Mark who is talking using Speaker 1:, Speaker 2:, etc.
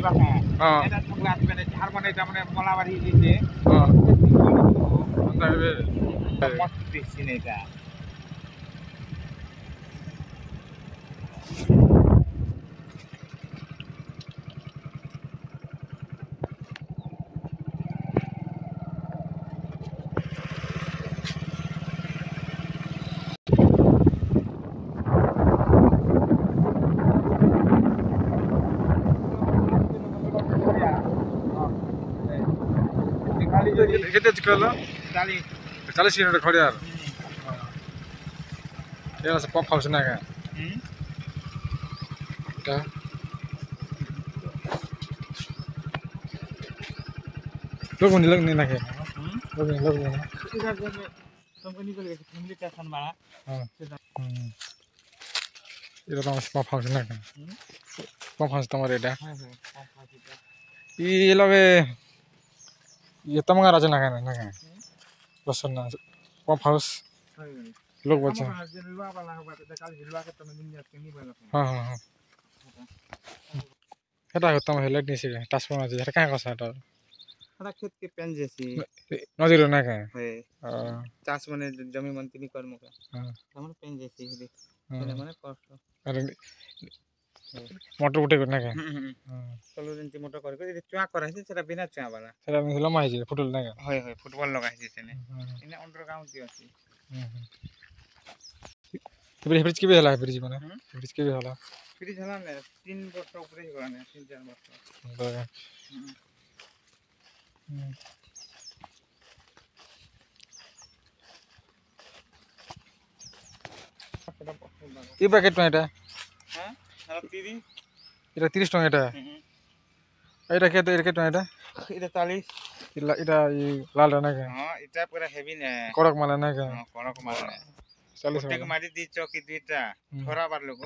Speaker 1: ଯିବା କାଁ ଏଟା ସବୁ ଆସିବେ ନା ଝାର ମାନେ ଏଟା ମାନେ ମଲାବାରି ହେଇଯାଇଛି ମସ୍ତ ଦିଶି ନେଇଟା
Speaker 2: किती चिकल 40 किलोमीटर खड़े यार ये ना पंप हाउस ना क्या लोग नहीं ना क्या लोग नहीं ना
Speaker 1: कंपनी को लेके फैमिली स्टेशन वाला
Speaker 2: हाँ ये तो पंप हाउस ना क्या पंप हाउस तुम्हारे इधर ये लोग ये तमगा राजा ना क्या बस ना पंप हाउस लोग बच्चे हाँ हाँ हाँ এটা করতাম হেলে নিছে ট্রান্সফর্মার আছে এটা কাঁ কসা এটা
Speaker 1: এটা खेत के पेन जैसी
Speaker 2: নদীর না কাঁ
Speaker 1: है चास माने जमी मन तिनी कर्म का हमर पेन जैसी है देख माने कष्ट
Speaker 2: अरे मोटर उठे ना कां
Speaker 1: चलो जंती मोटर कर के चुआ कर है सेटा बिना चुआ वाला
Speaker 2: সেটা লমা হইছে ফুটল না কাঁ
Speaker 1: হয় হয় फुटबॉल लगाइছে सेने इने अंडर गांव की अछि
Speaker 2: फ्रिज के भी हला फ्रिज माने फ्रिज के भी हला
Speaker 1: फ्रिज हला ने 3 वर्ष ऊपर ही गला ने 3-4 वर्ष
Speaker 2: কি প্যাকেট না এটা
Speaker 1: হ্যাঁ আর 30
Speaker 2: এটা 30 টাকা এটা এটা কত এটা
Speaker 1: এটা 40
Speaker 2: এটা এই লাল না কাঁ
Speaker 1: हां এটা পুরা হেভি ने
Speaker 2: কড়ক মাল না কাঁ
Speaker 1: कड़क माल
Speaker 2: 40
Speaker 1: मारी दी चौकी दुईटा थोड़ा बार लोग